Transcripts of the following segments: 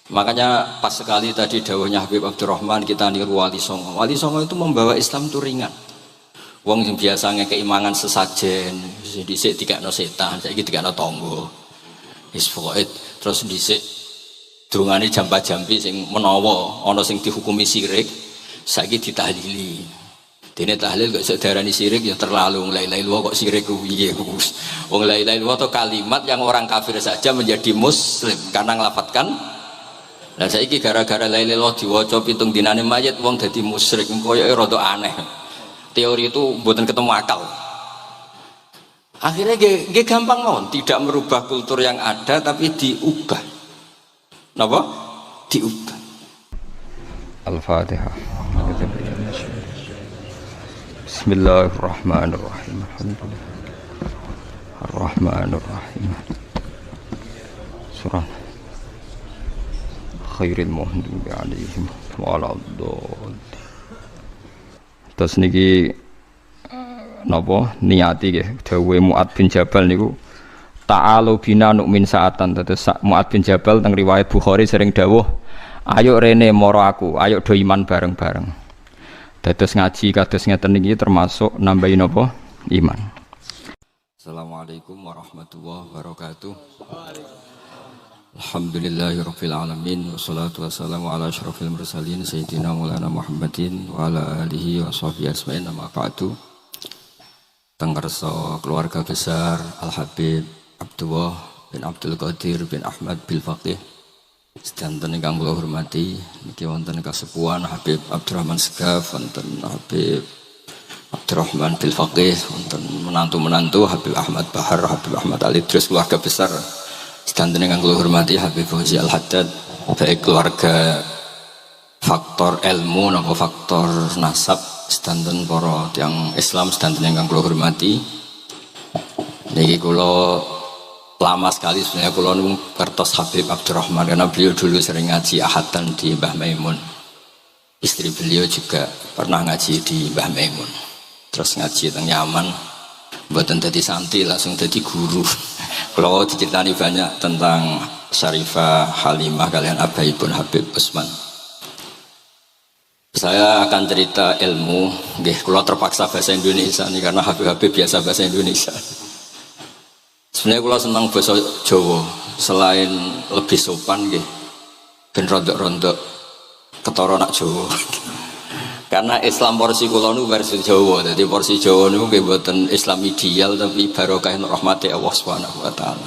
Makanya pas sekali tadi dawuhnya Habib Abdurrahman kita niru Wali Songo. Wali Songo itu membawa Islam itu ringan. Wong yang biasanya keimangan sesajen, dhisik dikakno setan, saiki dikakno tangga. Wis pokoke terus dhisik dongane jampa-jampi sing menawa ana sing dihukumi syirik, saiki ditahlili. Dene tahlil kok iso diarani syirik ya terlalu la ilaha illallah kok syirik piye Gus. Wong la ilaha illallah itu kalimat yang orang kafir saja menjadi muslim karena nglafatkan. Lah saiki gara-gara la ilaha illallah diwaca pitung dinane mayit wong dadi musyrik, koyoke rada aneh. Teori itu buatan ketemu akal. Akhirnya gak gampang mohon, tidak merubah kultur yang ada tapi diubah. Napa? Diubah. Al-Fatihah. Bismillahirrahmanirrahim. Ar-Rahmanirrahim. Surah Khairil Muhdi alaihim waladhdallin. Terus niki napa niati nggih dawuhe Mu'ad bin Jabal niku ta'alu bina nu'min sa'atan. Terus Mu'ad bin Jabal teng riwayat Bukhari sering dawuh ayo rene moro aku ayo do iman bareng-bareng. Dados ngaji kados ngeten niki termasuk nambahi napa iman. Assalamualaikum warahmatullahi wabarakatuh. Alhamdulillahirabbil alamin wassalatu wassalamu ala asyrofil mursalin sayyidina maulana Muhammadin wa ala alihi wa sahbihi ajmain amma ba'du. Tenggerso keluarga besar Al Habib Abdullah bin Abdul Qadir bin Ahmad bil Faqih sedanten ingkang kula hormati niki wonten kasepuhan Habib Abdurrahman Segaf, wonten Habib Abdurrahman bil Faqih, wonten menantu-menantu Habib Ahmad Bahar, Habib Ahmad Ali Idris, keluarga besar sedanten ingkang kula hormati Habib Fauzi Al Haddad, baik keluarga faktor ilmu napa faktor nasab sedanten para tiyang Islam sedanten ingkang kula hormati. Niki kula lama sekali sebenarnya kula niku kertos Habib Abdurrahman karena beliau dulu sering ngaji ahatan di Mbah Maimun. Istri beliau juga pernah ngaji di Mbah Maimun. Terus ngaji teng Yaman, mboten dadi santri langsung dadi guru. Kalau diceritani banyak tentang Syarifah Halimah kalian abaipun Habib Usman. Saya akan cerita ilmu, nggih kula terpaksa bahasa Indonesia nih karena Habib biasa bahasa Indonesia. Sebenarnya kula senang bahasa Jawa, selain lebih sopan nggih ben rondok-rondok ketara nak Jawa. Karena Islam porsi kula niku versi Jawa, jadi porsi Jawa niku nggih mboten Islam ideal tapi barokah rahmati Allah Subhanahu wa taala.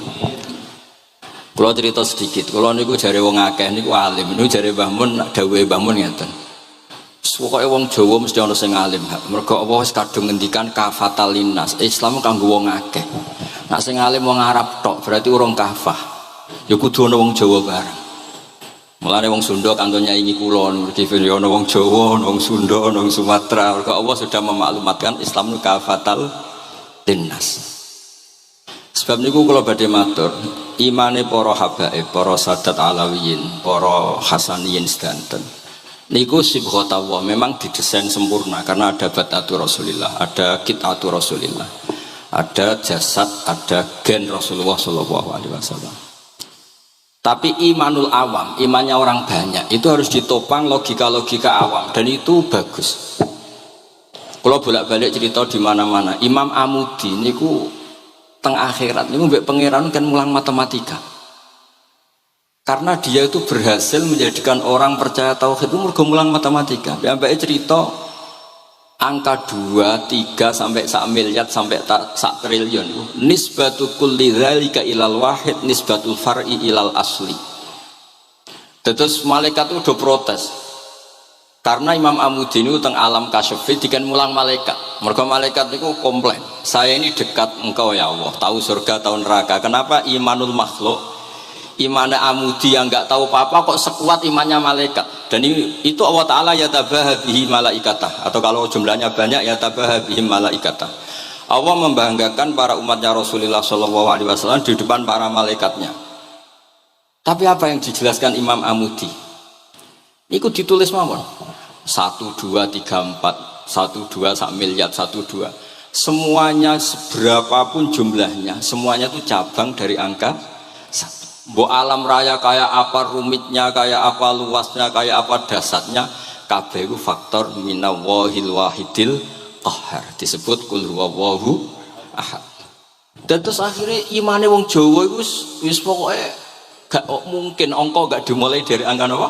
Kula cerita sedikit, kula niku jare wong akeh niku alim, niku jare Mbah Mun dawuhe Mbah Mun ngeten. Pokoke wong Jawa mesti ana sing alim. Mergo Allah wis kadung ngendikan kafatal linnas, Islam kanggo wong akeh. Nek sing alim wong Arab tok berarti urung kafah. Ya kudu ana wong Jawa bareng. Mulane wong Sunda kanggo nyaingi kula niki ana wong Jawa, ana wong Sunda, ana wong Sumatera. Mergo Allah sudah memaklumatkan Islam kafatal linnas. Sebab niku kula badhe matur, imane para habaib, para sadat alawiyin, para hasaniyin sedanten. Niku sibghatullah memang didesain sempurna karena ada batatu Rasulillah, ada kitatu Rasulillah, ada jasad, ada gen Rasulullah Shallallahu Alaihi Wasallam. Tapi imanul awam, imannya orang banyak itu harus ditopang logika-logika awam dan itu bagus. Kalau bolak-balik cerita di mana-mana, Imam Amudi niku teng akhirat niku mbek pangeran kan mulang matematika. Karena dia itu berhasil menjadikan orang percaya tauhid itu mergo mulang matematika. Sampai cerita angka 2, 3 sampai 1 miliar sampai 1 triliun. Nisbatu kulli dzalika ilal wahid nisbatul far'i ilal asli. Terus malaikat itu udah protes. Karena Imam Amudi ini teng alam kasyafi dikan mulang malaikat. Mergo malaikat itu komplain. Saya ini dekat engkau ya Allah, tahu surga, tahu neraka. Kenapa imanul makhluk? Imannya Amudi yang nggak tahu apa-apa kok sekuat imannya malaikat. Dan itu Allah Ta'ala yatabaha bihi malaikatah, atau kalau jumlahnya banyak yatabaha bihi malaikatah. Allah membanggakan para umatnya Rasulullah SAW di depan para malaikatnya. Tapi apa yang dijelaskan Imam Amudi? Ikut ditulis mawon 1, 2, 3, 4 1, 2, 1 miliar 1, 2. Semuanya seberapapun jumlahnya, semuanya itu cabang dari angka 1. Mbok alam raya kayak apa rumitnya, kayak apa luasnya, kayak apa dasarnya, kabeh iku faktor minallahil wahidil qahhar. Disebut kul huwallahu ahad. Dan terus akhirnya imane wong Jawa iku wis pokoke gak mungkin angka gak dimulai dari angka apa?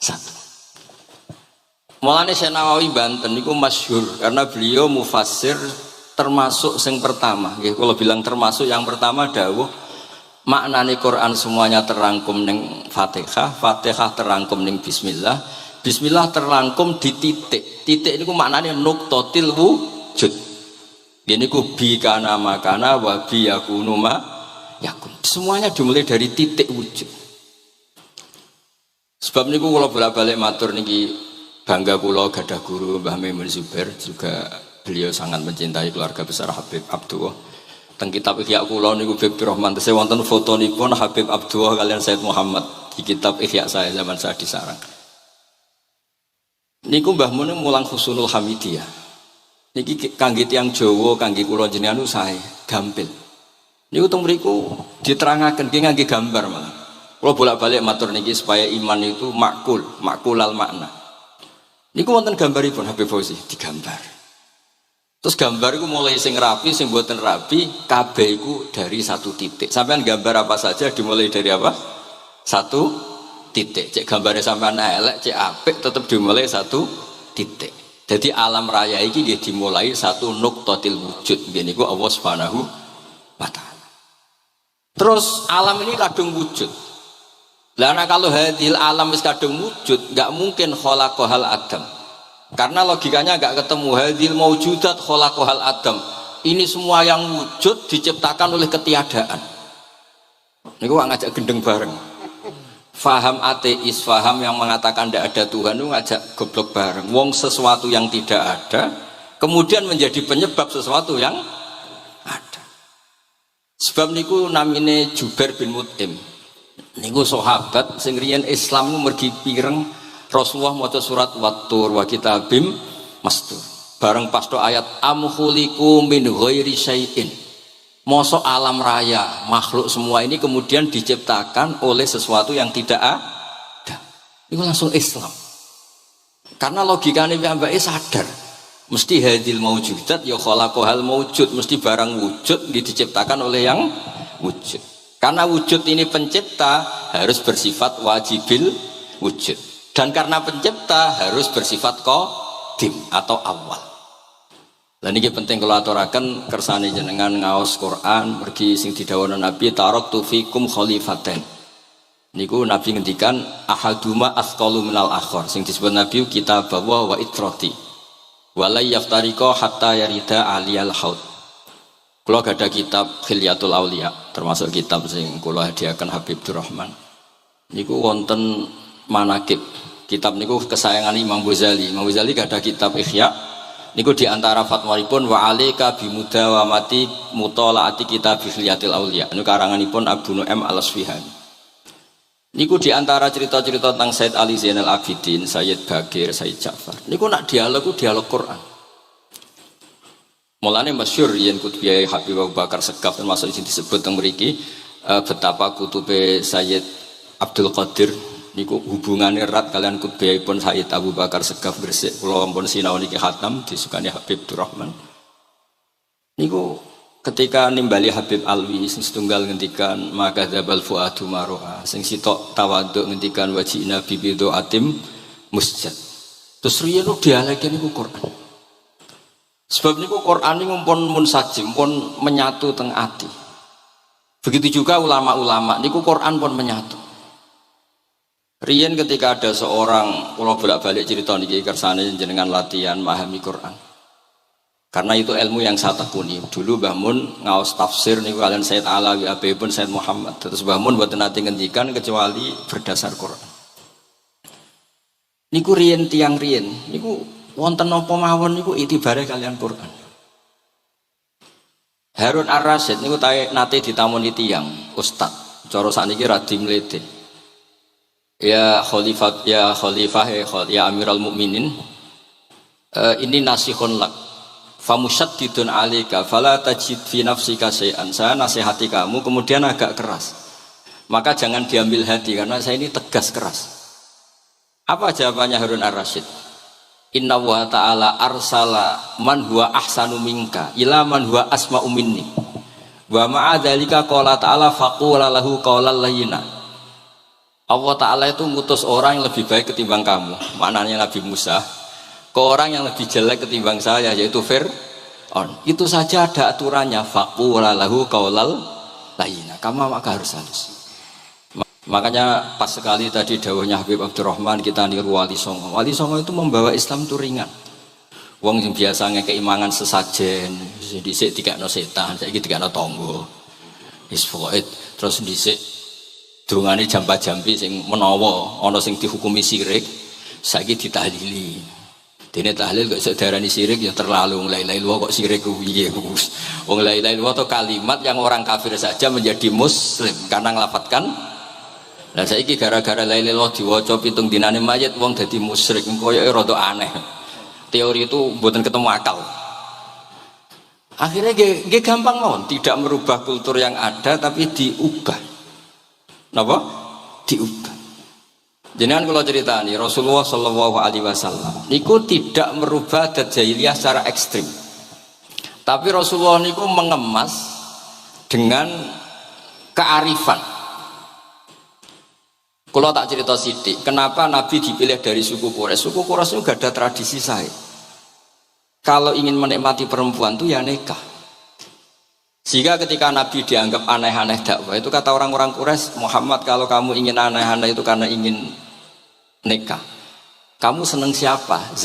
1. Mulane Syekh Nawawi Banten niku masyhur karena beliau mufassir termasuk yang pertama. Nggih kula bilang termasuk yang pertama dawuh maknane Quran semuanya terangkum ning Fatihah, Fatihah terangkum ning bismillah, bismillah terangkum di titik. Titik niku maknane nuqtatil wujud. Ini ku bi kana makana wa bi yakunu ma yakun. Semuanya dimulai dari titik wujud. Sebab niku kula bolak-balik matur niki bangga kula gadah guru Mbah Maimun Zubair, juga beliau sangat mencintai keluarga besar Habib Abdullah. Teng kitab Ihya kula niku Habib Rahman tesih wonten fotonipun Habib Abdullah kalian Said Muhammad di kitab Ihya saya zaman saya di sarang. Niku Mbah Mun mulang Husnul Hamidiyah. Niki kangge tiyang Jawa, kangge kula jenengan sae gampil. Niku teng mriku diterangaken nggih ngangge gambar malah. Kula bolak-balik matur niki supaya iman itu makulal makna. Niku wonten gambaripun Habib Fauzi digambar. Terus gambar itu mulai sing rapi, sing mboten rapi, kabeh iku dari satu titik. Sampean gambar apa saja dimulai dari apa? Satu titik. Cek gambarnya sampean elek, cek apik tetap dimulai satu titik. Jadi alam raya iki dia dimulai satu nuqtatil wujud. Ngene niku Allah Subhanahu wa taala. Terus alam ini kadung wujud. Lah kalau hadil alam wis kadung wujud, enggak mungkin khalaqahal adam. Karena logikanya enggak ketemu hadil maujudat khalaqahal adam. Ini semua yang wujud diciptakan oleh ketiadaan. Niku ngajak gendeng bareng. Faham ateis, faham yang mengatakan tidak ada Tuhan itu ngajak goblok bareng. Wong sesuatu yang tidak ada kemudian menjadi penyebab sesuatu yang ada. Sebab niku namine Jubair bin Mut'im. Niku sahabat sing riyen Islam mergi pireng Rasulullah maca surat Wat-Tur wa kitabim mastur. Bareng pas do ayat am khuliqu min ghairi syai'in. Mosok alam raya, makhluk semua ini kemudian diciptakan oleh sesuatu yang tidak ada. Itu langsung Islam. Karena logikanya mbak sadar, mesti hadil maujudat ya khalaqahal maujud, mesti barang wujud diciptakan oleh yang wujud. Karena wujud ini pencipta harus bersifat wajibil wujud. Dan karena pencipta harus bersifat qadim atau awal. Dan ini penting kalau aturakan kersane jenengan ngaos Quran pergi sing didhawuhna Nabi taraktu fikum khalifaten. Niku Nabi ngendikan ahaduma asqalu minal akhar. Sing disebut Nabi kitab wa itrati. Wala yaftariqa hatta yarida aliyal haud. Kula gadah kitab Khilyatul Auliya, termasuk kitab sing kula hadiahkan Habib Durrahman. Niku wonten manakib. Kitab niku kesayangan Imam Ghazali. Imam Ghazali gadah kitab Ihya. Niku diantara fatwalipun wa alika bimudawamati mutolaati kitab Khilyatul Auliya. Niku karanganipun Abu Nu'aim Al-Asfihani. Niku diantara cerita-cerita tentang Said Ali Zainal Abidin, Sayyid Bagir, Sayyid Ja'far. Niku nak dialog Quran. Mulane masyhur yen kutubiyai Habib Abu Bakar Segaf termasuk sing disebut teng mriki betapa kutube Sayyid Abdul Qadir niku hubungannya erat kalian kutubiyahipun Sayyid Abu Bakar Segaf Gresik. Kula ampun sinau niki khatam disukani Habib Durrahman. Niku ketika nimbali Habib Alwi sing setunggal ngendikan maka dzabal fuadu maroha sing sitok tawaduk ngendikan wajina bibido atim musjad. Terus riyen dialeke niku Quran. Sebab niku Quran ini pun munsajim, pun menyatu teng ati. Begitu juga ulama-ulama niku Quran pun menyatu. Riyen ketika ada seorang, kalau bolak-balik cerita niki kersane jenengan latihan memahami Quran. Karena itu ilmu yang saya tekuni. Dulu Mbah Mun ngaos tafsir niku kalian Said Alawi Abibun Said Muhammad. Terus Mbah Mun mboten nate ngendikan kecuali berdasar Quran. Niku riyen tiang riyen niku wonten napa mawon niku itibare kalian Quran. Harun Ar-Rasyid niku nate ditamoni tiyang ustaz. Cara sakniki radi mlete. Ya khalifah ya Amirul Mukminin. Ini nasihun lak. Famusyaddidun 'alaika fala tajid fi nafsika syai'an. Saya nasihati kamu kemudian agak keras. Maka jangan diambil hati karena saya ini tegas keras. Apa jawabannya Harun ar-Rasyid? Inna wa ta'ala arsala man huwa ahsanu minka ila man huwa asma'u minni. Wa ma'adzalika qala ta'ala faqula lahu qawlan layyina. Allah Ta'ala itu ngutus orang yang lebih baik ketimbang kamu. Maknanya Nabi Musa ke orang yang lebih jelek ketimbang saya, yaitu Fir'aun. Itu saja ada aturannya, faqula lahu qawlan layyina. Kamu maka harus halus. Makanya pas sekali tadi dawuhnya Habib Abdurrahman kita niru Wali Songo. Wali Songo itu membawa Islam itu ringan. Wong yang biasanya keimangan sesajen, dhisik dikakno setan, saiki dikakno tangga. Wis pokoke terus dhisik dongane jamba-jambi sing menawa ana sing dihukumi syirik, saiki ditahlili. Dene tahlil kok iso diarani syirik ya terlalu. La ilaha illallah kok syirik piye Gus. Wong la ilaha illallah itu kalimat yang orang kafir saja menjadi muslim karena nglafatkan. Nah saiki gara-gara la ilaha illallah diwaca pitung dinane mayit wong dadi musyrik, koyoke rada aneh. Teori itu mboten ketemu akal. Akhirnya nggih gampang mawon, tidak merubah kultur yang ada tapi diubah. Napa? Diubah. Jenengan kula critani Rasulullah sallallahu alaihi wasallam niku tidak merubah adat jahiliyah secara ekstrim. Tapi Rasulullah niku mengemas dengan kearifan. Kalau tak cerita sidik, kenapa Nabi dipilih dari suku Quraisy? Suku Quraisy itu gak ada tradisi sahih. Kalau ingin menikmati perempuan itu ya nikah. Sehingga ketika Nabi dianggap aneh-aneh dakwah, itu kata orang-orang Quraisy, Muhammad kalau kamu ingin aneh-aneh itu karena ingin nikah. Kamu seneng siapa?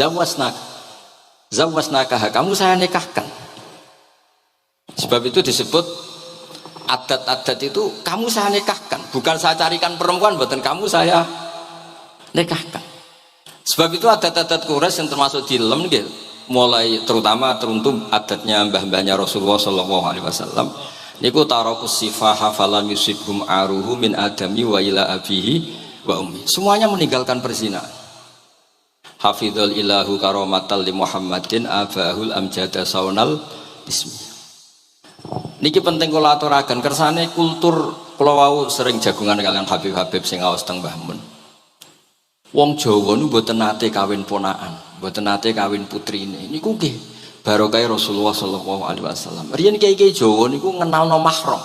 Zawasnakah, kamu saya nikahkan. Sebab itu disebut adat-adat itu kamu saya nikahkan, bukan saya carikan perempuan, bukan kamu saya nikahkan. Sebab itu adat-adat Quraisy yang termasuk dilem gitu, mulai terutama teruntum adatnya mbah-mbahnya Rasulullah sallallahu alaihi wasallam. Niku tarakus sifaha falam yusibhum aruhu min adami wa ila abihi wa ummi. Semuanya meninggalkan perzinahan. Hafidhul ilahu karomatal li Muhammadin abahul amjada saunal ismi. Niki penting kula aturaken kersane kultur kula wau sering jagungan kalian Habib-habib sing aos teng Mbah Mun. Wong Jawa niku mboten nate kawin ponakan, mboten nate kawin putrine. Niku nggih barokah Rasulullah sallallahu alaihi wasallam. Riyen kiai-kiai Jawa niku ngenalno mahram.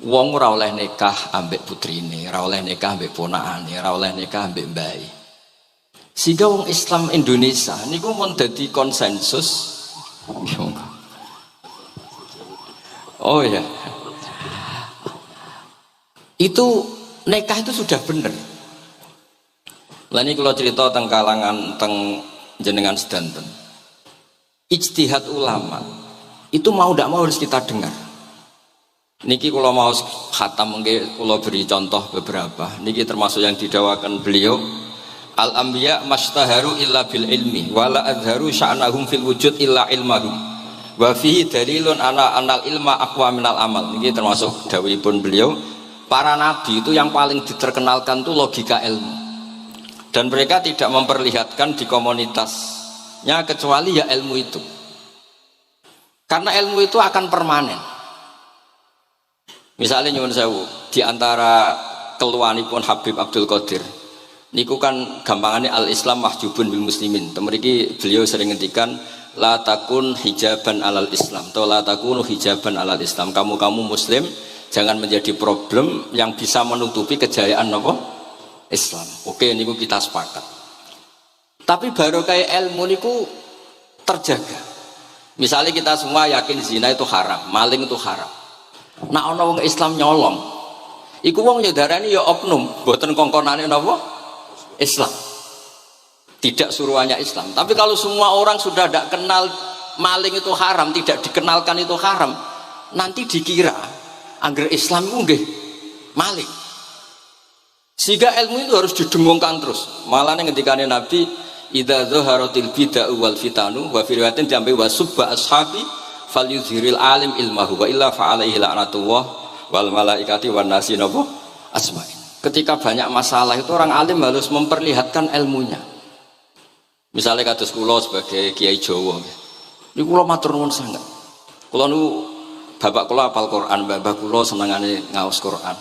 Wong ora oleh nikah ambek putrine, ora oleh nikah ambek ponakane, ora oleh nikah ambek mbae. Sehingga wong Islam Indonesia niku mun dadi konsensus. Oh ya, itu nikah itu sudah benar. Lain kalau cerita tentang kalangan tentang jenengan sedanten, ijtihad ulama itu mau tidak mau harus kita dengar. Niki kalau mau khatam mungkin kalau beri contoh beberapa. Niki termasuk yang didawakan beliau. Al-anbiya mastaharu illa bil ilmi, wala adharu sya'nahum fil wujud illa ilmahum. Wa fihi dalilun anal ilma aqwa minal amal. Ini termasuk dawuhipun beliau, para nabi itu yang paling diterkenalkan itu logika ilmu. Dan mereka tidak memperlihatkan di komunitasnya kecuali ya ilmu itu. Karena ilmu itu akan permanen. Misalnya nyuwun sewu, di antara keluhanipun Habib Abdul Qadir niku kan gampangannya al-Islam mahjubun bil muslimin. Temeriki beliau sering ngendikan la takun hijaban alal Islam atau la takunu hijaban alal Islam. Kamu muslim jangan menjadi problem yang bisa menutupi kejayaan apa? Islam. Oke, niku kita sepakat. Tapi baru kayak ilmu niku terjaga. Misalnya kita semua yakin zina itu haram, maling itu haram. Nah ana wong Islam nyolong, iku wong nyedarani ya oknum, mboten kongkonane napa? Islam. Tidak suruhannya Islam. Tapi kalau semua orang sudah tidak kenal maling itu haram, tidak dikenalkan itu haram, nanti dikira angger Islam itu nggih maling. Sehingga ilmu itu harus didengungkan terus. Malah ngendikane Nabi, idza dzaharatil bid'ah wal fitanu wa fi riwayatin jambi wa subba ashabi falyuzhiril alim ilmahu wa illa fa'alaihi la'natullah wal malaikati wan nasi napa asma'in. Ketika banyak masalah itu orang alim harus memperlihatkan ilmunya. Misalnya kados kula sebagai kiai Jawa, ini kula matur nuwun sangat. Kula nu bapak kula hafal Quran, bapak kula senengane ngaos Quran.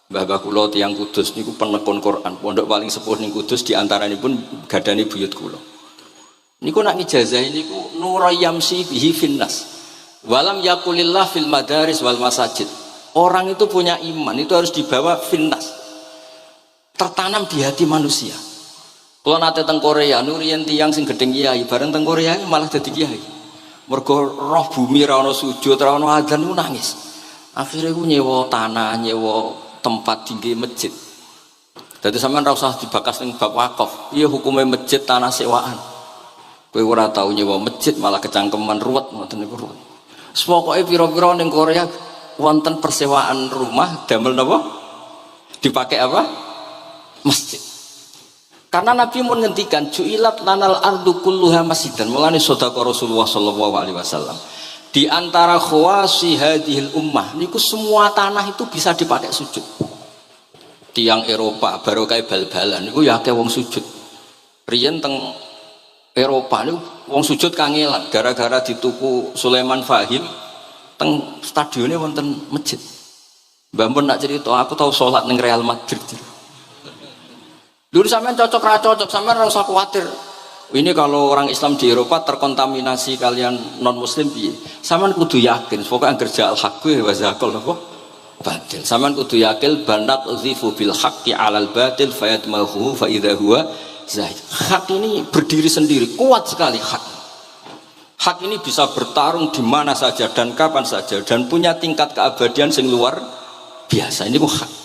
Mbah kula tiyang Kudus niku penekun Quran, pondok paling sepuh ning Kudus diantaranipun gadani buyut kula. Niku nak ngijazah niku nurayamsi bihi finnas. Walam yakulillah fil madaris wal masajid. Orang itu punya iman, itu harus dibawa finnas. Tertanam di hati manusia. Kalau nate teng Korea, nurian tiang sing gedeng kiai, bareng teng Korea malah jadi kiai. Mergo roh bumi ra ono sujud, ra ono adzan niku nangis. Akhirnya ku nyewa tanah, nyewa tempat tinggi masjid. Jadi sampean ora usah dibakas ning bab wakaf. Iya hukumnya masjid tanah sewaan. Kowe ora tau nyewa masjid malah kecangkeman ruwet ngoten niku ruwet. Pokoke pira-pira ning Korea wonten persewaan rumah damel napa? Dipakai apa? Masjid. Karena Nabi mun ngendikan ju'ilat lanal ardu kulluha masjidan. Mulane sedekah Rasulullah sallallahu alaihi wasallam. Di antara khawasi hadhil ummah niku semua tanah itu bisa dipakai sujud. Tiang Eropa baru kayak bal-balan niku ya akeh wong sujud. Riyen teng Eropa niku wong sujud kangelan gara-gara dituku Sulaiman Fahim teng stadione wonten masjid. Mbah mun nak cerita aku tahu salat ning Real Madrid. Dulu sampean cocok ra cocok, sampean ora usah khawatir. Ini kalau orang Islam di Eropa terkontaminasi kalian non muslim piye? Sampean kudu yakin, pokoknya kerja al-haqqi wa zaqal napa? Batil. Sampean kudu yakin banat uzifu bil haqqi 'alal batil fayatmahu fa idza huwa zahid. Hak ini berdiri sendiri, kuat sekali hak. Hak ini bisa bertarung di mana saja dan kapan saja dan punya tingkat keabadian sing luar biasa. Ini hak.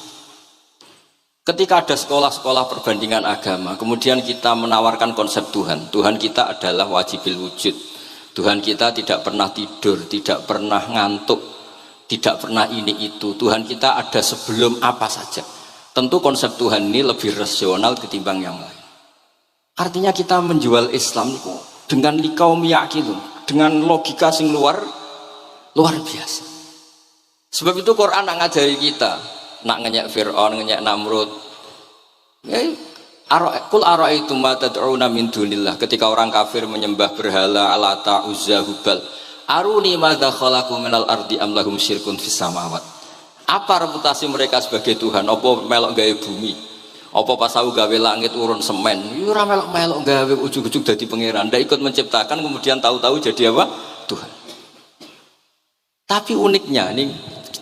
Ketika ada sekolah-sekolah perbandingan agama, kemudian kita menawarkan konsep Tuhan. Tuhan kita adalah wajibil wujud. Tuhan kita tidak pernah tidur, tidak pernah ngantuk, tidak pernah ini itu. Tuhan kita ada sebelum apa saja. Tentu konsep Tuhan ini lebih rasional ketimbang yang lain. Artinya kita menjual Islam itu dengan likaum yakin, dengan logika sing luar biasa. Sebab itu Quran nak ngajari kita. Nak ngenyek Fir'aun, ngenyek Namrud. Kul ara'aitum ma tad'una min dunillah. Ketika orang kafir menyembah berhala, Alata, Uzza, Hubal. Aruni madza khalaqu minal ardi am lahum syirkun fis samawat. Apa reputasi mereka sebagai Tuhan? Apa melok gawe bumi? Apa pas aku gawe langit urun semen? Yo ora melok-melok gawe ujug-ujug dadi pangeran. Ndak ikut menciptakan kemudian tahu-tahu jadi apa? Tuhan. Tapi uniknya nih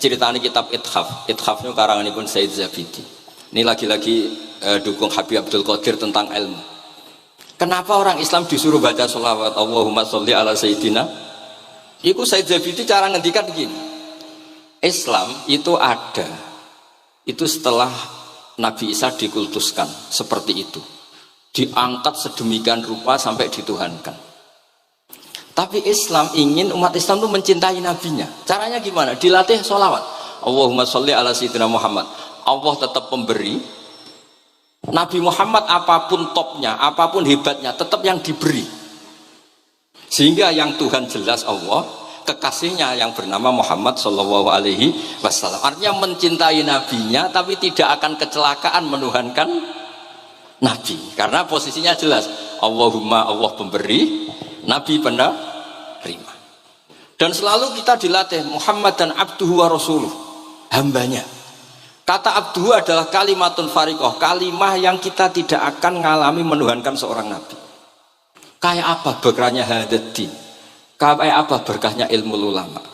ceritanya kitab Ithaf itu karanganipun Said Zabidi. Ini lagi-lagi dukung Habib Abdul Qadir tentang ilmu. Kenapa orang Islam disuruh baca sholawat Allahumma sholli ala Sayyidina? Itu Said Zabidi cara ngendikan begini. Islam itu ada. Itu setelah Nabi Isa dikultuskan seperti itu. Diangkat sedemikian rupa sampai dituhankan. Tapi Islam ingin umat Islam itu mencintai nabinya. Caranya gimana? Dilatih sholawat. Allahumma sholli ala sayyidina Muhammad. Allah tetap pemberi. Nabi Muhammad apapun topnya, apapun hebatnya, tetap yang diberi. Sehingga yang Tuhan jelas Allah, kekasihnya yang bernama Muhammad sallallahu alaihi wasallam. Artinya mencintai nabinya, tapi tidak akan kecelakaan menuhankan nabi. Karena posisinya jelas. Allahumma Allah pemberi. Nabi penerima. Dan selalu kita dilatih Muhammad dan abduhu wa rasuluh, hambanya. Kata abduhu adalah kalimatun fariqah, kalimah yang kita tidak akan mengalami menuhankan seorang nabi. Kayak apa berkahnya hadad din? Kayak apa berkahnya ilmu ulama?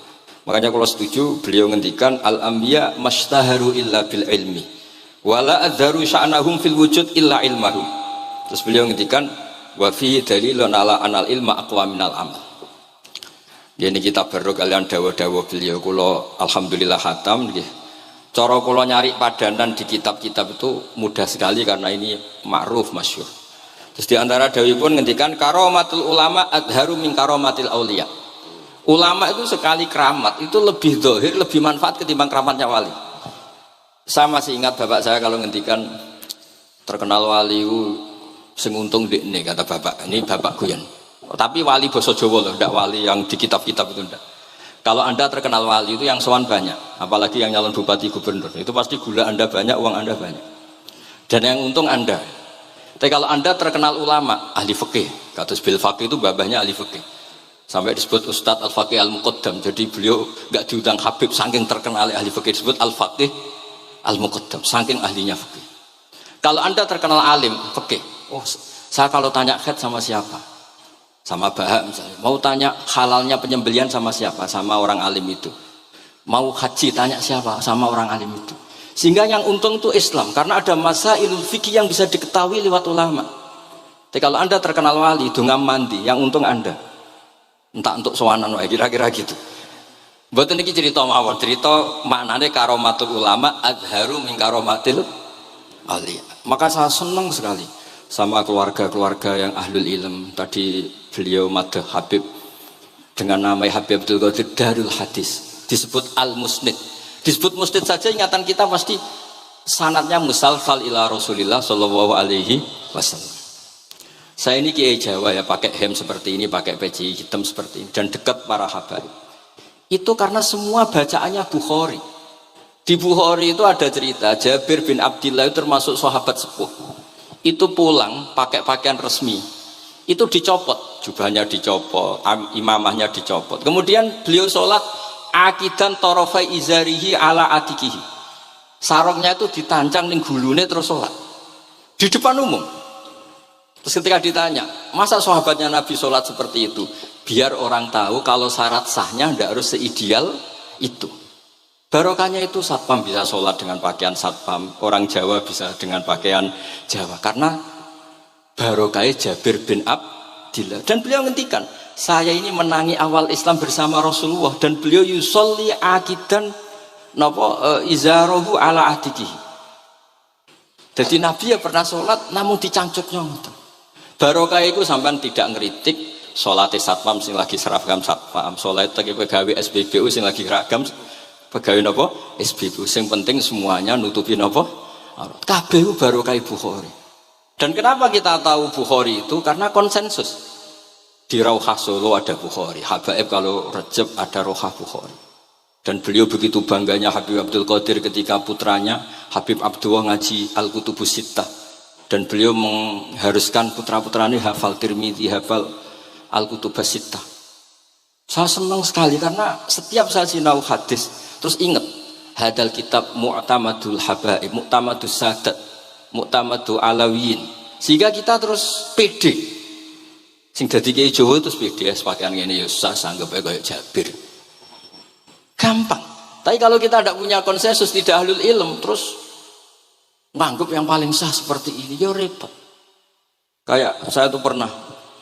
Makanya kalau setuju beliau ngendikan al-anbiya mastaharu illa bil ilmi wala adharu sya'nahum fil wujud illa ilmahum. Terus beliau ngendikan wa fi dalilun ala anal ilma aqwa minal amal. Ini kita baru kalian dawa-dawa beliau kula alhamdulillah khatam nggih. Cara kula nyari padanan di kitab-kitab itu mudah sekali karena ini ma'ruf masyhur. Terus di antara dawuhipun ngendikan karomatul ulama adharu min karomatil auliya. Ulama itu sekali keramat itu lebih zahir, lebih manfaat ketimbang keramatnya wali. Saya masih ingat bapak saya kalau ngendikan terkenal wali sing untung dekne kata bapak. Ini bapak guyon. Tapi wali basa Jawa loh, ndak wali yang di kitab-kitab itu ndak. Kalau Anda terkenal wali itu yang sowan banyak, apalagi yang nyalon bupati gubernur. Itu pasti gula Anda banyak, uang Anda banyak. Dan yang untung Anda. Tapi kalau Anda terkenal ulama, ahli fikih, kados bil faqih itu babahnya ahli fikih. Sampai disebut Ustadz Al-Faqih Al-Muqaddam. Jadi beliau enggak diundang Habib saking terkenal ahli fikih, disebut Al-Faqih al-muqaddam, saking ahlinya fikih. Kalau Anda terkenal alim fikih, oh saya kalau tanya haid sama siapa? Sama Bahak misalnya. Mau tanya halalnya penyembelihan sama siapa? Sama orang alim itu. Mau haji tanya siapa? Sama orang alim itu. Sehingga yang untung itu Islam, karena ada masailul fikih yang bisa diketahui lewat ulama. Jadi kalau Anda terkenal wali, dungam mandi, yang untung Anda. Entah untuk sowanan wae kira-kira gitu. Mboten niki cerita mawon, cerita maknane karomatul ulama adharu min karomatil auliya. Maka saya senang sekali sama keluarga-keluarga yang ahlul ilm. Tadi beliau madah Habib dengan nama Habib Abdul Qadir Darul Hadis, disebut al-musnid. Disebut musnid saja ingatan kita pasti sanadnya musalsal ila Rasulillah sallallahu alaihi wasallam. Saya ini kiai Jawa ya, pakai hem seperti ini, pakai peci hitam seperti ini, dan dekat para habaib. Itu karena semua bacaannya Bukhari. Di Bukhari itu ada cerita Jabir bin Abdillah itu termasuk sahabat sepuh. Itu pulang pakai pakaian resmi. Itu dicopot, jubahnya dicopot, imamahnya dicopot. Kemudian beliau sholat akidan torofai izarihi ala atikihi. Sarungnya itu ditancang ning gulune terus sholat di depan umum. Terus ketika ditanya, masa sahabatnya Nabi sholat seperti itu? Biar orang tahu kalau syarat sahnya tidak harus seideal itu. Barokahnya itu satpam bisa sholat dengan pakaian satpam, orang Jawa bisa dengan pakaian Jawa. Karena barokahnya Jabir bin Abdillah. Dan beliau ngendikan, saya ini menangi awal Islam bersama Rasulullah, dan beliau yusolli akidan izarohu ala atikihi. Jadi Nabi ya pernah sholat namun dicangcuknya. Barokah itu sampean tidak ngeritik sholat satpam sing lagi seragam satpam, sholat pegawai SBBU sing lagi seragam pegawai napa SBBU, sing penting semuanya nutupi napa kabeh barokah Bukhari. Dan kenapa kita tahu Bukhari itu? Karena konsensus. Di Rauhah Solo ada Bukhari, Habaib kalau Rejab ada Rauhah Bukhari. Dan beliau begitu bangganya Habib Abdul Qadir ketika putranya Habib Abdullah ngaji Al-Kutubus Sittah. Dan beliau mengharuskan putra-putranya hafal Tirmidzi, hafal Al-Kutubus Sittah. Saya senang sekali karena setiap saya sinau hadis terus ingat hadal kitab Mu'tamadul Habaib, Mu'tamadus Sadat, Mu'tamadul Alawiyin. Sehingga kita terus pede. Sing dadi kiai Jawa terus pede pakaian ngene ya susah sanggep kayak Jabir. Gampang. Tapi kalau kita tidak punya konsensus, tidak ahlul ilm, terus nganggep yang paling sah seperti ini, ya repot. Kayak saya tuh pernah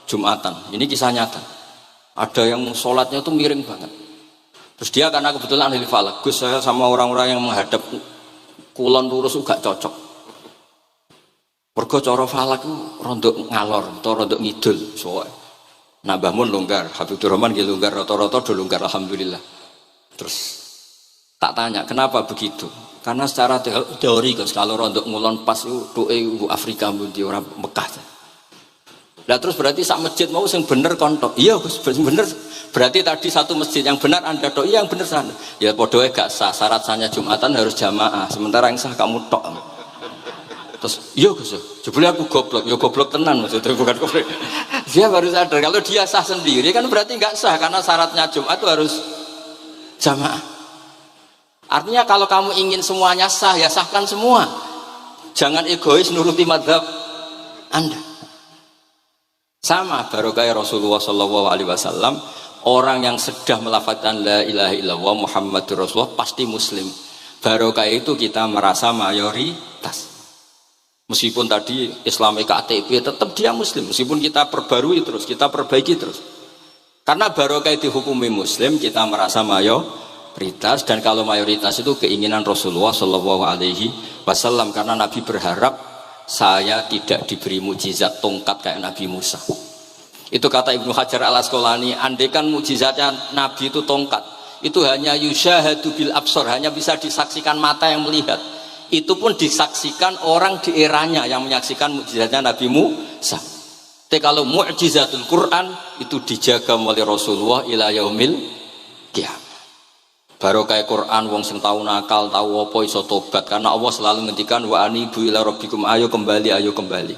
Jumatan, ini kisah nyata. Ada yang sholatnya tuh miring banget. Terus dia karena kebetulan ahli falak, Gus saya sama orang-orang yang menghadap kulon lurus gak cocok. Mergo cara falak itu rondok ngalor atau rondok ngidul. Soalnya nambah mun longgar, Habib Rahman nggih longgar, rata-rata do longgar alhamdulillah. Terus tak tanya kenapa begitu? Karena secara teori kalau rondok ngulon pas itu doe Afrika di orang Mekah. Nah terus berarti sak masjid mau sing bener kontok. Iya Gus bener. Berarti tadi satu masjid yang benar Anda tok, iya yang bener sana. Ya podoe gak sah, syarat sahnya Jumatan harus jamaah. Sementara yang sah kamu tok. Terus iya Gus, jebule aku goblok. Ya goblok tenan maksudnya bukan goblok. Dia baru sadar kalau dia sah sendiri kan berarti enggak sah karena syaratnya Jumat itu harus jamaah. Artinya kalau kamu ingin semuanya sah ya sahkan semua. Jangan egois nuruti madhab Anda. Sama barokah Rasulullah sallallahu alaihi wasallam, orang yang sudah melafazkan la ilaha illallah Muhammadur Rasulullah pasti muslim. Barokah itu kita merasa mayoritas. Meskipun tadi Islami KTP tetap dia muslim, meskipun kita perbarui terus, kita perbaiki terus. Karena barokah dihukumi muslim, kita merasa mayoritas, dan kalau mayoritas itu keinginan Rasulullah sallallahu alaihi wasallam, karena Nabi berharap saya tidak diberi mujizat tongkat kayak Nabi Musa. Itu kata Ibnu Hajar Al-Asqalani, andaikan mujizatnya Nabi itu tongkat, itu hanya yusyahadu bil absar, hanya bisa disaksikan mata yang melihat. Itu pun disaksikan orang di eranya yang menyaksikan mujizatnya Nabi Musa. Tapi kalau mu'jizatul Quran itu dijaga oleh Rasulullah ila yaumil qiyamah. Barokah Quran wong sing tau nakal, tau apa iso tobat, karena Allah selalu ngendikan wa anibu ila rabbikum, ayo kembali, ayo kembali.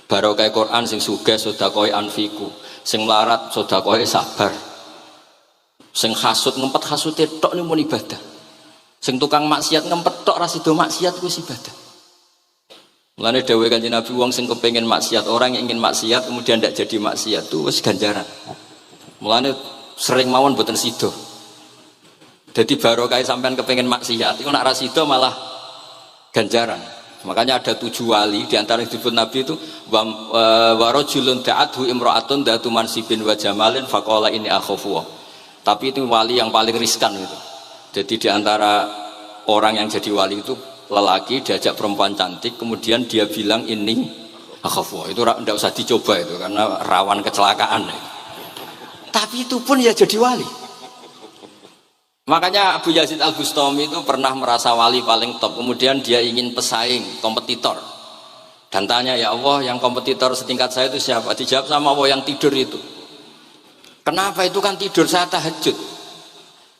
Barokah Quran sing sugih sedekah anfiku, sing melarat sedekah sabar. Sing hasud ngempet hasute tok ning mun ibadah. Sing tukang maksiat ngempet tok ra sida maksiat kuwi ibadah. Mulane dawuh Kanjeng Nabi wong sing kepengin maksiat, orang yang ingin maksiat kemudian tidak jadi maksiat itu wis ganjaran. Mulane sering mawon boten sida. Jadi barokah sampean kepengin maksiat, itu nak ra sida malah ganjaran. Makanya ada 7 wali di antara yang disebut Nabi itu wa rajulun da'athu imra'atun datu mansibin wa jamalin faqala inni akhafu. Tapi itu wali yang paling riskan gitu. Jadi di antara orang yang jadi wali itu lelaki diajak perempuan cantik kemudian dia bilang ini akhafu. Itu tidak usah dicoba itu karena rawan kecelakaan. Tapi itu pun ya jadi wali. Makanya Abu Yazid Al-Bustami itu pernah merasa wali paling top. Kemudian dia ingin pesaing, kompetitor. Dan tanya, ya Allah yang kompetitor setingkat saya itu siapa? Dijawab sama Allah yang tidur itu. Kenapa itu kan tidur saya tahajud?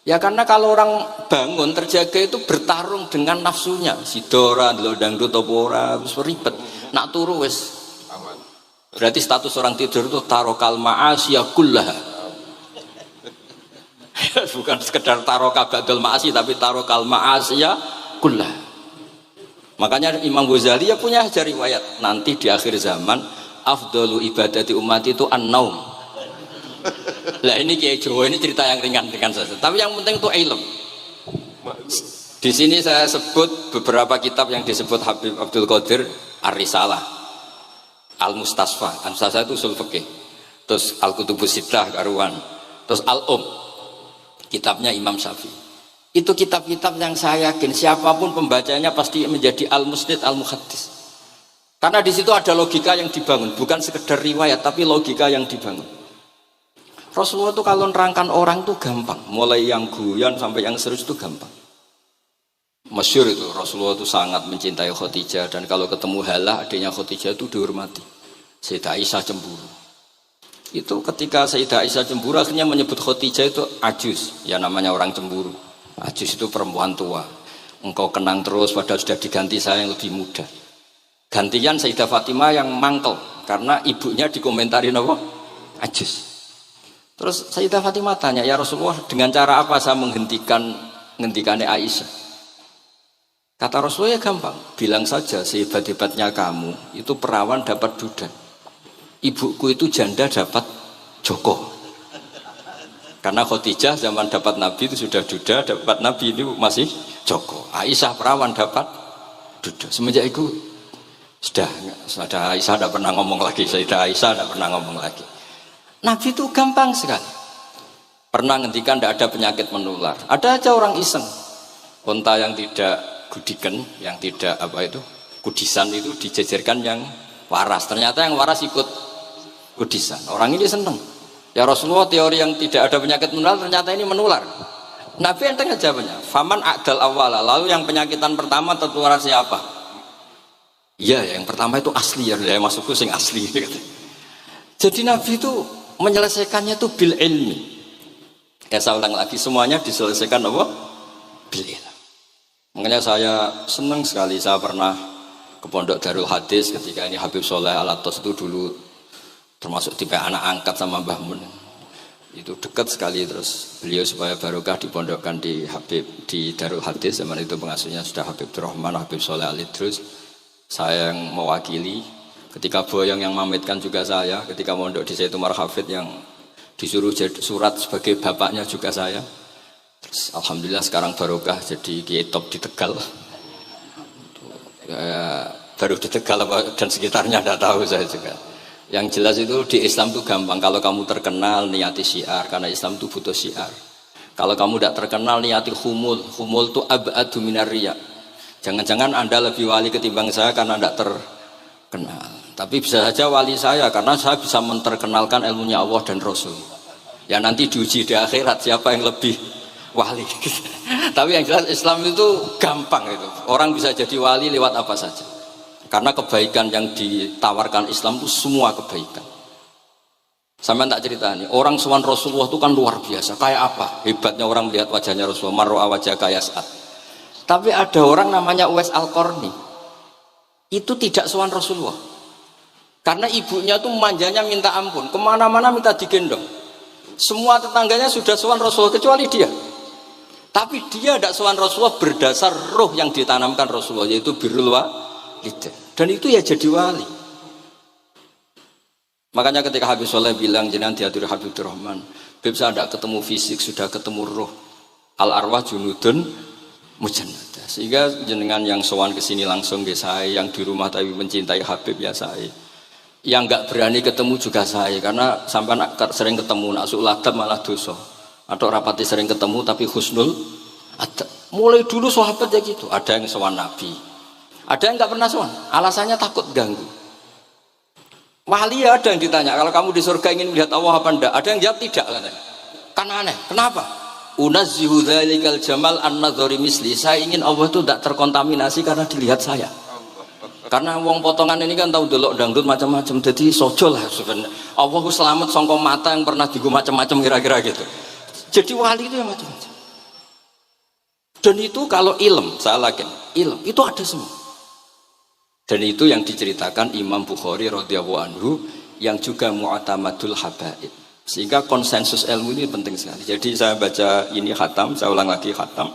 Ya karena kalau orang bangun terjaga itu bertarung dengan nafsunya. Sidora, dangdut, topora, ribet. Nak turu wis. Berarti status orang tidur itu tarokal ma'asiyah kullaha. Bukan sekedar taroka ba'dal ma'asi tapi tarokal ma'asiyah kullaha. Makanya Imam Ghazali ya punya riwayat nanti di akhir zaman afdalu ibadati umat itu an-naum. Lah ini Kiai Jawa ini cerita yang ringan-ringan saja. Tapi yang penting itu ilmu. Di sini saya sebut beberapa kitab yang disebut Habib Abdul Qadir Ar-Risalah, Al-Mustasfa. Al-Mustasfa itu usul fikih. Terus Al-Kutubus Sittah karuan. Terus kitabnya Imam Syafi'i. Itu kitab-kitab yang saya yakin siapapun pembacanya pasti menjadi al-musnid al-muhaddis. Karena di situ ada logika yang dibangun, bukan sekedar riwayat tapi logika yang dibangun. Rasulullah itu kalau nerangkan orang itu gampang, mulai yang guyon sampai yang serius itu gampang. Masyhur itu Rasulullah itu sangat mencintai Khadijah dan kalau ketemu Halah adiknya Khadijah itu dihormati. Sayyidah Aisyah cemburu. Itu ketika Sayyidah Aisyah cemburu akhirnya menyebut Khadijah itu ajus, ya namanya orang cemburu. Ajus itu perempuan tua. Engkau kenang terus padahal sudah diganti saya yang lebih muda. Gantian Sayyidah Fatimah yang mangkel karena ibunya dikomentarin apa? Ajus. Terus Sayyidah Fatimah tanya, ya Rasulullah dengan cara apa saya menghentikannya Aisyah? Kata Rasulullah ya gampang, bilang saja sehebat-hebatnya kamu itu perawan dapat duda. Ibuku itu janda dapat joko. Karena Khadijah zaman dapat Nabi itu sudah duda, dapat Nabi ini masih joko. Aisyah perawan dapat duda. Semenjak itu sudah Aisyah tidak pernah ngomong lagi. Sayyidah Aisyah tidak pernah ngomong lagi. Nabi itu gampang sekali. Pernah ngendikan tidak ada penyakit menular. Ada aja orang iseng. Unta yang tidak gudikan, yang tidak kudisan itu dijejerkan yang waras. Ternyata yang waras ikut kudisan. Orang ini senang. Ya Rasulullah teori yang tidak ada penyakit menular ternyata ini menular. Nabi enteng jawabnya. Faman a'dal awwala. Lalu yang penyakitan pertama tertular siapa? Iya, yang pertama itu asli ya. Masukku sing asli. Jadi Nabi itu menyelesaikannya itu bil ilmi. Ya saya ulang lagi semuanya diselesaikan apa? Bil ilmi. Makanya saya senang sekali saya pernah ke Pondok Darul Hadis ketika ini Habib Soleh Al-Atos itu dulu termasuk tipe anak angkat sama Mbah Mun. Itu dekat sekali terus beliau supaya barokah dipondokkan di Habib di Darul Hadis zaman itu pengasuhnya sudah Habib Rahman, Habib Soleh Al-Idrus. Saya yang mewakili. Ketika Boyong yang mamitkan juga saya, ketika mondok di Sayyid Umar Hafid yang disuruh jadi surat sebagai bapaknya juga saya. Terus alhamdulillah sekarang barokah jadi kiai top di Tegal. Ya, baru di Tegal dan sekitarnya tidak tahu saya juga. Yang jelas itu di Islam itu gampang. Kalau kamu terkenal niati syiar karena Islam itu butuh syiar. Kalau kamu tidak terkenal niati humul itu ab'adu minar riya. Jangan-jangan Anda lebih wali ketimbang saya karena tidak terkenal. Tapi bisa saja wali saya karena saya bisa menterkenalkan ilmunya Allah dan Rasul. Ya nanti diuji di akhirat siapa yang lebih wali. Tapi yang jelas Islam itu gampang itu. Orang bisa jadi wali lewat apa saja. Karena kebaikan yang ditawarkan Islam itu semua kebaikan. Sampai tak cerita nih, orang sowan Rasulullah itu kan luar biasa. Kayak apa? Hebatnya orang melihat wajahnya Rasulullah. Marro'a wajah kayak saat. Tapi ada orang namanya Uwais Al-Qarni. Itu tidak sowan Rasulullah. Karena ibunya tuh manjanya minta ampun, kemana-mana minta digendong. Semua tetangganya sudah sowan Rasulullah kecuali dia. Tapi dia tidak sowan Rasulullah berdasar roh yang ditanamkan Rasulullah, yaitu birrul walidain. Dan itu ya jadi wali. Makanya ketika Habib Soleh bilang jenengan diaturi Habib Rahman, Habib saya tidak ketemu fisik, sudah ketemu roh. Al arwah junudun mujannada. Sehingga jenengan yang sowan ke sini langsung ke saya, yang di rumah tapi mencintai Habib ya saya. Yang nggak berani ketemu juga saya, karena sampai sering ketemu nak suladab malah dosa. Atau rapati sering ketemu tapi husnul ada. Mulai dulu sahabat ya gitu. Ada yang sowan Nabi, ada yang nggak pernah sowan. Alasannya takut ganggu. Wali ada yang ditanya, kalau kamu di surga ingin melihat Allah apa enggak? Ada yang jawab tidak katanya. Kan aneh. Kenapa? Unazzihu dzalikal jamal an-nadhari misli. Saya ingin Allah itu tidak terkontaminasi karena dilihat saya. Karena wong potongan ini kan tahu delok dangdut macam-macam, jadi sojo lah sebenarnya. Allah selamat sangka mata yang pernah digo macam-macam kira-kira gitu. Jadi wali itu yang macam-macam. Dan itu kalau ilm, saya yakin ilm itu ada semua. Dan itu yang diceritakan Imam Bukhari radhiyallahu anhu yang juga mu'tamadul habaib. Sehingga konsensus ilmu ini penting sekali. Jadi saya baca ini khatam, saya ulang lagi khatam.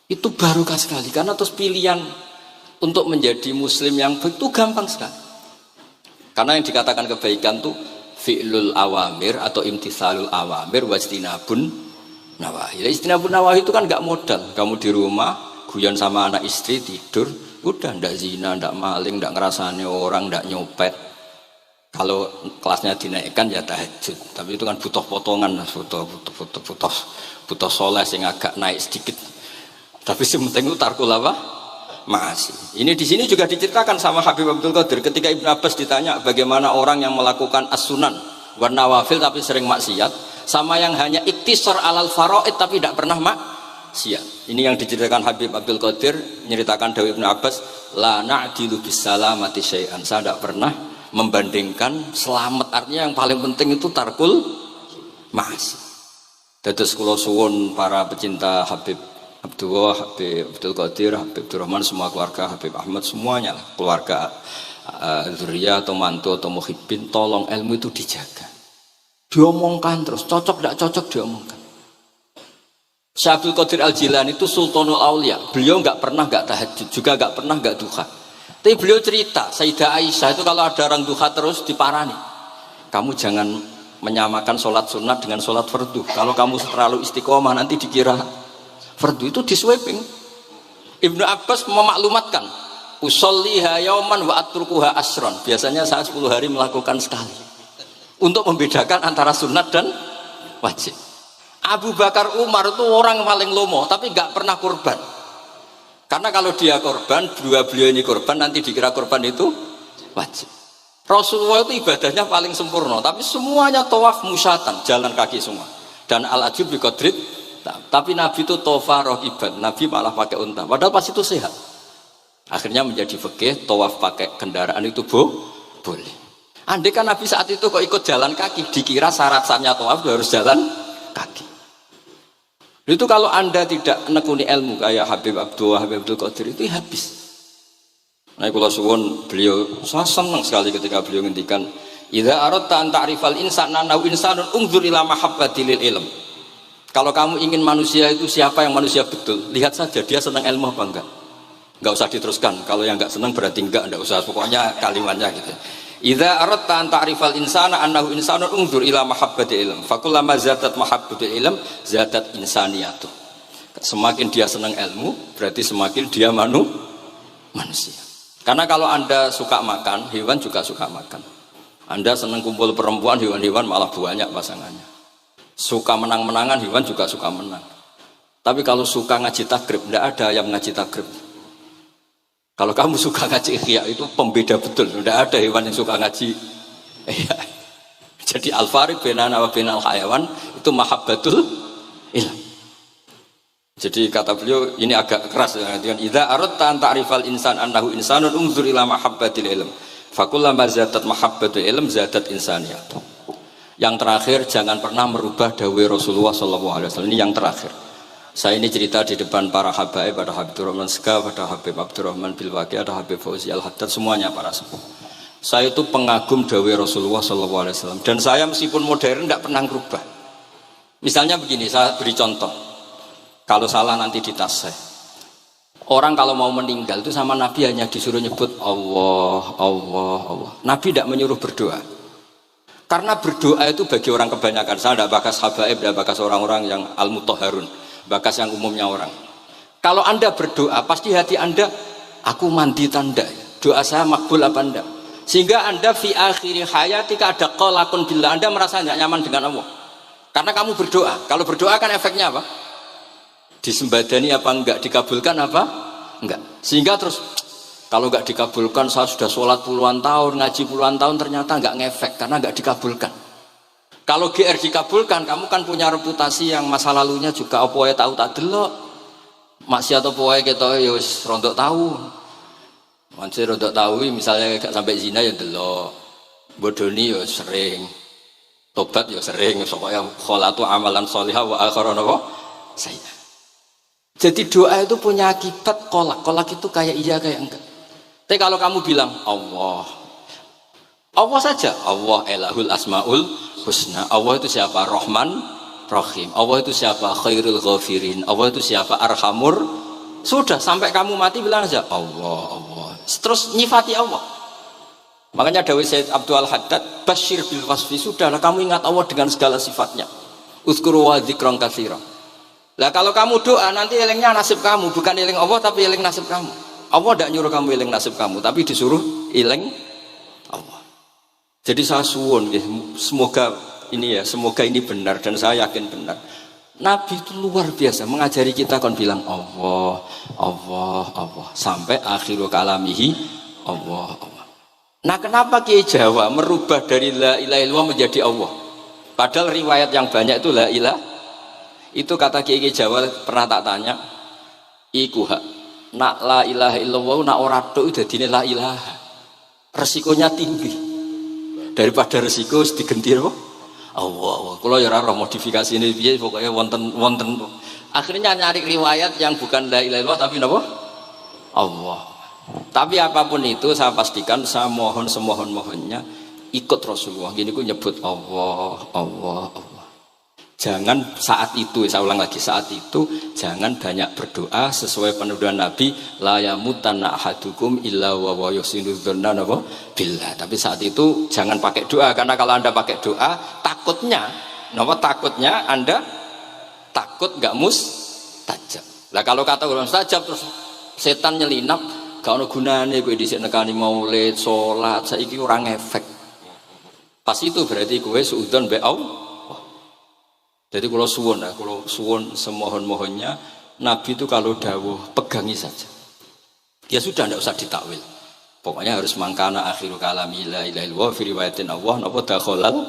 Itu barokah sekali karena terus pilihan untuk menjadi muslim yang baik itu gampang sekali. Karena yang dikatakan kebaikan itu fi'lul awamir atau imtithalul awamir wajtinabun nawahi. Istinabun nawahi itu kan gak modal. Kamu di rumah guyon sama anak istri tidur, udah ndak zina, ndak maling, ndak ngerasani orang, ndak nyopet. Kalau kelasnya dinaikkan ya tahajud. Tapi itu kan butuh potongan, butuh soleh yang agak naik sedikit. Tapi sementing itu tarkul apa? Masih. Ini di sini juga diceritakan sama Habib Abdul Qadir ketika Ibnu Abbas ditanya bagaimana orang yang melakukan as-sunan wa nawafil tapi sering maksiat, sama yang hanya iktisar alal faraid tapi tidak pernah maksiat. Ini yang diceritakan Habib Abdul Qadir nyeritakan dari Ibnu Abbas, la na'dilu bisalamati syai'an. Saya tidak pernah membandingkan selamat, artinya yang paling penting itu tarkul masih. Dados kula suwun para pecinta Habib Abdullah, Habib Abdul Qadir, Habib Abdurrahman, semua keluarga Habib Ahmad, semuanya lah, keluarga dzurriyyah atau mantu atau muhibbin, tolong ilmu itu dijaga, diomongkan terus, cocok tidak cocok diomongkan. Syekh Abdul Qadir Al-Jilani itu Sultanul Aulia, beliau nggak pernah nggak tahajud, juga nggak pernah nggak duha. Tapi beliau cerita, Sayyidah Aisyah itu kalau ada orang duha terus diparani, kamu jangan menyamakan sholat sunat dengan sholat fardu. Kalau kamu terlalu istiqomah nanti dikira fardu, itu diswiping. Ibnu Abbas memaklumatkan, usolliha yauman wa atrukuha asron. Biasanya saya 10 hari melakukan sekali. Untuk membedakan antara sunat dan wajib. Abu Bakar Umar itu orang paling lomo, tapi nggak pernah kurban. Karena kalau dia korban, beliau ini korban, nanti dikira korban itu wajib. Rasulullah itu ibadahnya paling sempurna, tapi semuanya tawaf musyatan, jalan kaki semua. Dan al-ajub bi qadrit. Tapi Nabi itu tofa rohiban, Nabi malah pakai unta, padahal pas itu sehat. Akhirnya menjadi fikih, tawaf pakai kendaraan itu boleh. Andai kan Nabi saat itu kok ikut jalan kaki, dikira syarat-syaratnya tawaf harus jalan kaki. Itu kalau anda tidak menekuni ilmu kayak Habib Abdullah, Habib Abdul Qadir itu habis. Nah, kalau suwun beliau, saya senang sekali ketika beliau ngendikan, idza aradta an ta'rifal insana naw insanun unzur ila mahabbatil ilm. Kalau kamu ingin manusia itu siapa yang manusia betul, lihat saja dia senang ilmu apa enggak. Enggak usah diteruskan. Kalau yang enggak senang berarti enggak usah. Pokoknya kalimatnya gitu. Idza aradta an ta'rifal insana annahu insanun unzur ila mahabbatil ilm. Fakullama zadat mahabbatul ilm zadat insaniyatuh. Semakin dia senang ilmu, berarti semakin dia manusia. Karena kalau anda suka makan, hewan juga suka makan. Anda senang kumpul perempuan, hewan-hewan malah banyak pasangannya. Suka menang-menangan, hewan juga suka menang. Tapi kalau suka ngaji takrib, tidak ada yang ngaji takrib. Kalau kamu suka ngaji ihya, itu pembeda betul. Tidak ada hewan yang suka ngaji ihya. Jadi al-fariq bainana wa bainal hayawan itu mahabbatul ilm. Jadi kata beliau ini agak keras dengan idza aradta an ta'rifal insan annahu insanun unzur ila mahabbatil ilm. Fakullama zadat mahabbatul ilm zadat insaniyatuh. Yang terakhir, jangan pernah merubah dawai Rasulullah SAW. Ini yang terakhir. Saya ini cerita di depan para habaib, ada Habib Abdurrahman Sekaf, ada Habib Abdurrahman Bilwaqi, ada Habib Fauzi Al-Haddad, semuanya para sepuh. Saya itu pengagum dawai Rasulullah SAW. Dan saya meskipun modern tidak pernah merubah. Misalnya begini, saya beri contoh. Kalau salah nanti ditasih. Orang kalau mau meninggal itu sama Nabi hanya disuruh nyebut Allah, Allah, Allah. Nabi tidak menyuruh berdoa. Karena berdoa itu bagi orang kebanyakan. Saya tidak bakas habaib, tidak bakas orang-orang yang al-mutahharun, bakas yang umumnya orang. Kalau Anda berdoa, pasti hati Anda, aku mandi tanda. Doa saya makbul apa enggak? Sehingga Anda fi akhiri hayatika ada qalakun billah. Anda merasa tidak nyaman dengan Allah. Karena kamu berdoa. Kalau berdoa kan efeknya apa? Disembadani apa enggak, dikabulkan apa enggak, sehingga terus kalau enggak dikabulkan, saya sudah sholat puluhan tahun, ngaji puluhan tahun, ternyata enggak ngefek karena enggak dikabulkan. Kalau GR dikabulkan, kamu kan punya reputasi yang masa lalunya juga apa ya tahu tak delok maksiat apa wae kita ya wis rondok tahu. Mancing rondok tahu misalnya enggak sampai zina ya delok, bodoni ya sering, tobat ya sering, pokoknya kholatu amalan sholihah wa akhiran apa saya. Jadi doa itu punya akibat kolak. Kolak itu kayak iya kayak enggak. Tapi kalau kamu bilang Allah, Allah saja. Allah elahul asmaul husna. Allah itu siapa? Rahman, Rahim. Allah itu siapa? Khairul ghafirin. Allah itu siapa? Arhamur. Sudah sampai kamu mati bilang aja Allah, Allah. Terus nyifati Allah. Makanya Dawei Sayyid Abdul Haddad, Bashir bil wasfi. Sudahlah kamu ingat Allah dengan segala sifatnya. Uzkuru wa dzikran katsira. Lah kalau kamu doa nanti elingnya nasib kamu, bukan eling Allah tapi eling nasib kamu. Allah tidak nyuruh kamu eling nasib kamu, tapi disuruh eling Allah. Jadi saya suwun, semoga ini benar dan saya yakin benar. Nabi itu luar biasa mengajari kita kon bilang Allah, Allah, Allah sampai akhirul kalamihi Allah, Allah. Nah kenapa Kiai Jawa merubah dari la ilaha illallah menjadi Allah? Padahal riwayat yang banyak itu la ilaha. Itu kata Kiai Jawa pernah tak tanya, iku hak nak la ilaha illallah nak ora tok dadine la ilaha. Resikonya tinggi. Daripada resiko wis digenti apa? Allah. Kula ya ora modifikasi ini piye pokoknya wonten. Akhirnya nyari riwayat yang bukan la ilaha illallah tapi napa? Allah. Tapi apapun itu saya pastikan, saya mohon semohon-mohonnya ikut Rasulullah. Gini ku nyebut Allah, Allah, Allah. Jangan saat itu, saya ulang lagi, saat itu jangan banyak berdoa sesuai penuduhan Nabi la yamutanna ahadukum illa wa yuhsinu dzanna billah. Tapi saat itu jangan pakai doa, karena kalau Anda pakai doa takutnya Anda takut enggak mustajab. Lah kalau kata orang mustajab terus setan nyelinap, gak ono gunane kowe dhisik nekani maulid, salat, saiki ora ngefek. Pas itu berarti kowe suudzon be Allah. Jadi kalau suwun semohon-mohonnya Nabi itu kalau dawuh pegangi saja. Ya sudah tidak usah ditakwil. Pokoknya harus mangkana akhirul kalami la ilaha illallah fi riwayatin Allah napa dakhalal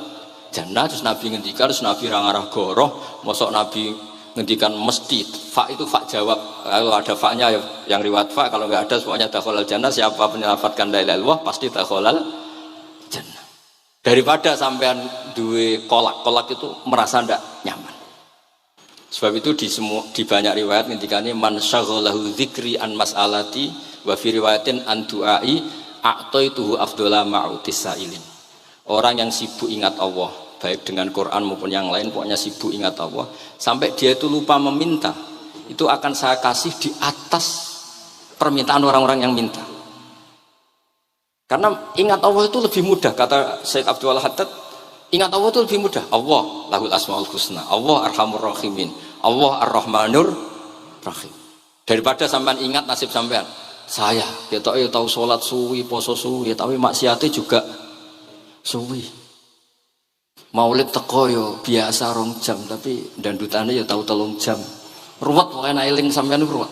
jannah. Terus Nabi ngendikan, terus Nabi ra ngarah goroh, mosok Nabi ngendikan mesti fa itu fa jawab. Kalau ada fa-nya yang riwayat fa, kalau enggak ada pokoknya dakhalal jannah, siapa menyelafatkan la ilaha illallah pasti dakhalal jannah. Daripada sampean duwe kolak itu merasa ndak nyaman. Sebab itu di banyak riwayat ngendikane man syaghalahu dzikri an mas'alati wa fi riwayatin an du'ai a'taituhu afdhala ma'utis sa'ilin. Orang yang sibuk ingat Allah, baik dengan Quran maupun yang lain, pokoknya sibuk ingat Allah sampai dia itu lupa meminta, itu akan saya kasih di atas permintaan orang-orang yang minta. Karena ingat Allah itu lebih mudah, kata Syekh Abdul Haddad, ingat Allah itu lebih mudah. Allah lahul asmaul husna, Allah arhamur rahimin, Allah ar-rahmanur rahim. Daripada sampean ingat nasib sampean, saya kita tahu sholat suwi, poso suwi, tapi maksiatnya juga suwi. Maulid teko yo biasa 2 jam, tapi dandutane ya tahu 3 jam. Ruwet pokoknya eling sampean ruwet.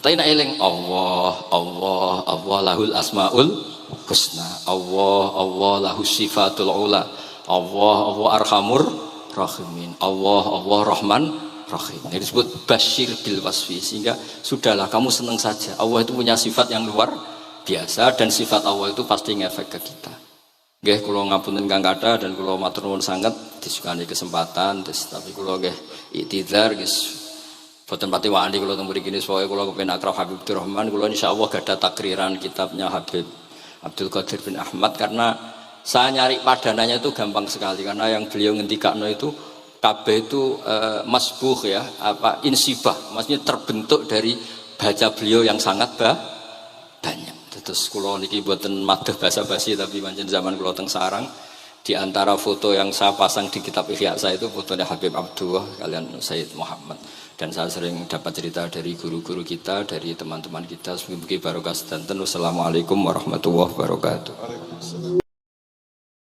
Tapi nek eling Allah, Allah, Allah lahul asmaul husna, Allah, Allah lahus sifatul ula, Allah, Allah arhamur rahimin, Allah, Allah rahman rahim. Ini disebut basyir bil wasfi, sehingga sudahlah kamu senang saja. Allah itu punya sifat yang luar biasa dan sifat Allah itu pasti ngefek ke kita. Nggih kula ngapunten Kang Kata dan kula matur nuwun sanget disukani kesempatan, tapi kula nggih iktidar guys. Boten pati wani kula teng mriki supaya kula kepen akrab Habib Abdurrahman, kula insyaallah gadah takriran kitabnya Habib Abdul Qadir bin Ahmad, karena saya nyari padanannya itu gampang sekali, karena yang beliau ngendikakno itu kabeh itu masbuh ya, apa insibah, maksudnya terbentuk dari baca beliau yang sangat banyak. Terus kula niki mboten madah basa-basi tapi pancen zaman kula teng sarang, di antara foto yang saya pasang di kitab Ihya saya itu fotonya Habib Abdullah kalian Sayyid Muhammad, dan saya sering dapat cerita dari guru-guru kita, dari teman-teman kita. Semoga barokah sedanten. Wassalamualaikum warahmatullahi wabarakatuh.